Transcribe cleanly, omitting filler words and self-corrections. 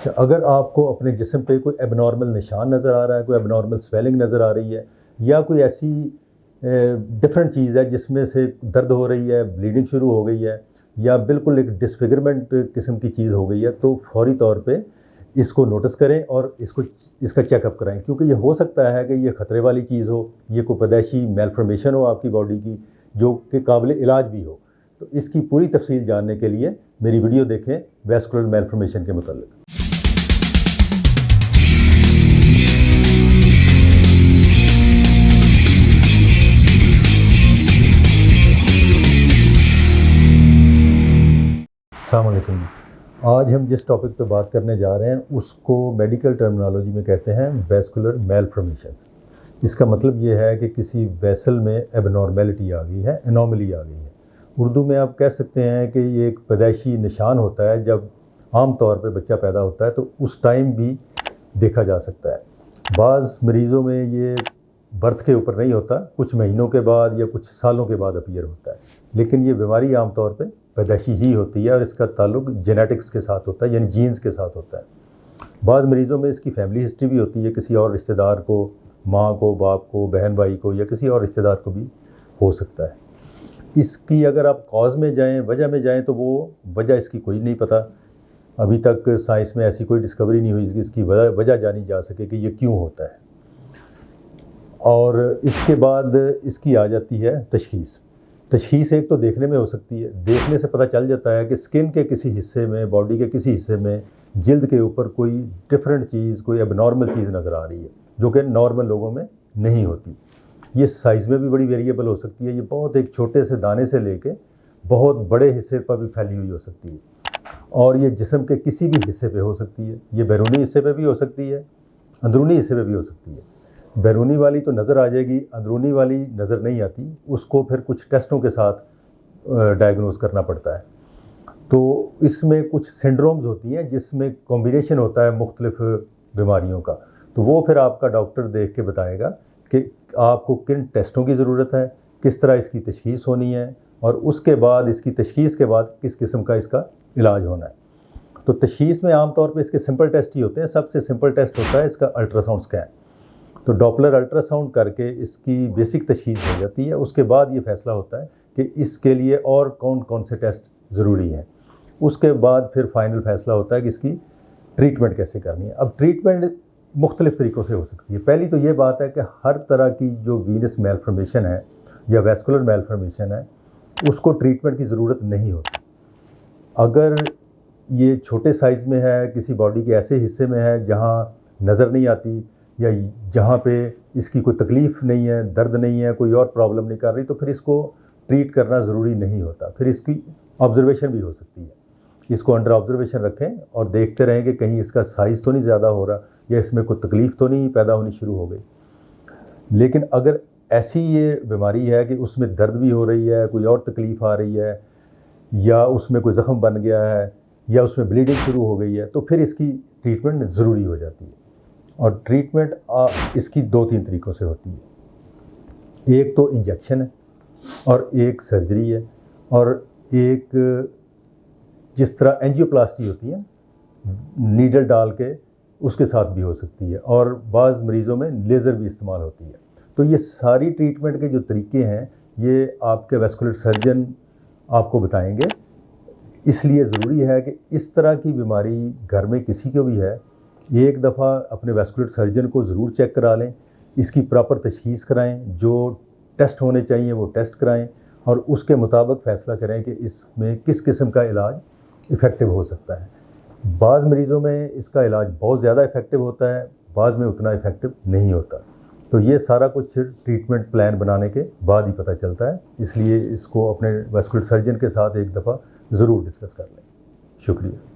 कि अगर आपको अपने जिस्म पे कोई एबनॉर्मल निशान नज़र आ रहा है, कोई एबनॉर्मल स्वेलिंग नज़र आ रही है, या कोई ऐसी डिफरेंट चीज़ है जिसमें से दर्द हो रही है, ब्लीडिंग शुरू हो गई है, या बिल्कुल एक डिसफिगरमेंट किस्म की चीज़ हो गई है, तो फौरी तौर पे इसको नोटिस करें और इसका चेकअप कराएं, क्योंकि ये हो सकता है कि ये ख़तरे वाली चीज़ हो, ये कोई पैदाइशी मेलफॉर्मेशन हो आपकी बॉडी की जो कि काबिल इलाज भी हो। तो इसकी पूरी तफसील जानने के लिए मेरी वीडियो देखें वैस्कुलर मेलफॉर्मेशन के मुतालिक। अस्सलाम वालेकुम। आज हम जिस टॉपिक पे बात करने जा रहे हैं उसको मेडिकल टर्मिनोलॉजी में कहते हैं वैस्कुलर मेलफॉर्मेशंस। इसका मतलब ये है कि किसी वेसल में एबनॉर्मेलिटी आ गई है, एनोमली आ गई है। उर्दू में आप कह सकते हैं कि ये एक पैदाइशी निशान होता है। जब आम तौर पे बच्चा पैदा होता है तो उस टाइम भी देखा जा सकता है। बाज़ मरीज़ों में ये बर्थ के ऊपर नहीं होता, कुछ महीनों के बाद या कुछ सालों के बाद अपीयर होता है, लेकिन ये बीमारी आम तौर पे पैदाइशी ही होती है और इसका ताल्लुक जेनेटिक्स के साथ होता है, यानी जीन्स के साथ होता है। बाज़ मरीज़ों में इसकी फैमिली हिस्ट्री भी होती है, किसी और रिश्तेदार को, माँ को, बाप को, बहन भाई को या किसी और रिश्तेदार को भी हो सकता है। इसकी अगर आप कॉज में जाएँ, वजह में जाएँ, तो वो वजह इसकी कोई नहीं पता। अभी तक साइंस में ऐसी कोई डिस्कवरी नहीं हुई कि इसकी वजह जानी जा सके कि ये क्यों होता है। और इसके बाद इसकी आ जाती है तशख़ीस। तशख़ीस एक तो देखने में हो सकती है, देखने से पता चल जाता है कि स्किन के किसी हिस्से में, बॉडी के किसी हिस्से में, जिल्द के ऊपर कोई डिफरेंट चीज़, कोई एबनॉर्मल चीज़ नज़र आ रही है जो कि नॉर्मल लोगों में नहीं होती। ये साइज़ में भी बड़ी वेरिएबल हो सकती है। ये बहुत एक छोटे से दाने से लेके बहुत बड़े हिस्से पर भी फैली हुई हो सकती है, और ये जिस्म के किसी भी हिस्से पे हो सकती है। ये बैरूनी हिस्से पे भी हो सकती है, अंदरूनी हिस्से पे भी हो सकती है। बैरूनी वाली तो नज़र आ जाएगी, अंदरूनी वाली नज़र नहीं आती। उसको फिर कुछ टेस्टों के साथ डायग्नोज करना पड़ता है। तो इसमें कुछ सिंड्रोम्स होती हैं जिसमें कॉम्बिनेशन होता है मुख्तलिफ बीमारियों का। तो वो फिर आपका डॉक्टर देख के बताएगा कि आपको किन टेस्टों की ज़रूरत है, किस तरह इसकी तशख़ीस होनी है, और उसके बाद इसकी तशख़ीस के बाद किस किस्म का इसका इलाज होना है। तो तशख़ीस में आम तौर पे इसके सिंपल टेस्ट ही होते हैं। सबसे सिंपल टेस्ट होता है इसका अल्ट्रासाउंड स्कैन। तो डॉपलर अल्ट्रासाउंड करके इसकी बेसिक तशख़ीस हो जाती है। उसके बाद ये फ़ैसला होता है कि इसके लिए और कौन कौन से टेस्ट ज़रूरी हैं। उसके बाद फिर फाइनल फ़ैसला होता है कि इसकी ट्रीटमेंट कैसे करनी है। अब ट्रीटमेंट मुख्तलिफ़ तरीक़ों से हो सकती है। पहली तो ये बात है कि हर तरह की जो वीनस मेलफॉर्मेशन है या वैस्कुलर मेलफॉर्मेशन है, उसको ट्रीटमेंट की ज़रूरत नहीं होती। अगर ये छोटे साइज़ में है, किसी बॉडी के ऐसे हिस्से में है जहाँ नज़र नहीं आती, या जहाँ पे इसकी कोई तकलीफ़ नहीं है, दर्द नहीं है, कोई और प्रॉब्लम नहीं कर रही, तो फिर इसको ट्रीट करना ज़रूरी नहीं होता। फिर इसकी ऑब्ज़र्वेशन भी हो सकती है। इसको अंडर ऑब्ज़र्वेशन रखें और देखते रहें कि कहीं इसका साइज़ तो नहीं ज़्यादा हो रहा, या इसमें कोई तकलीफ़ तो नहीं पैदा होनी शुरू हो गई। लेकिन अगर ऐसी ये बीमारी है कि उसमें दर्द भी हो रही है, कोई और तकलीफ़ आ रही है, या उसमें कोई ज़ख़म बन गया है, या उसमें ब्लीडिंग शुरू हो गई है, तो फिर इसकी ट्रीटमेंट ज़रूरी हो जाती है। और ट्रीटमेंट इसकी 2-3 तरीक़ों से होती है। एक तो इंजेक्शन है, और एक सर्जरी है, और एक जिस तरह एंजियोप्लास्टी होती है, नीडल डाल के उसके साथ भी हो सकती है, और बाज़ मरीज़ों में लेज़र भी इस्तेमाल होती है। तो ये सारी ट्रीटमेंट के जो तरीक़े हैं ये आपके वैस्कुलर सर्जन आपको बताएंगे। इसलिए ज़रूरी है कि इस तरह की बीमारी घर में किसी को भी है, एक दफ़ा अपने वैस्कुलर सर्जन को ज़रूर चेक करा लें, इसकी प्रॉपर तशख़ीस कराएं, जो टेस्ट होने चाहिए वो टेस्ट कराएं, और उसके मुताबिक फ़ैसला करें कि इसमें किस किस्म का इलाज इफ़ेक्टिव हो सकता है। बाज़ मरीज़ों में इसका इलाज बहुत ज़्यादा इफ़ेक्टिव होता है, बाज़ में उतना इफ़ेक्टिव नहीं होता। तो ये सारा कुछ ट्रीटमेंट प्लान बनाने के बाद ही पता चलता है। इसलिए इसको अपने वैस्कुलर सर्जन के साथ एक दफ़ा ज़रूर डिस्कस कर लें। शुक्रिया।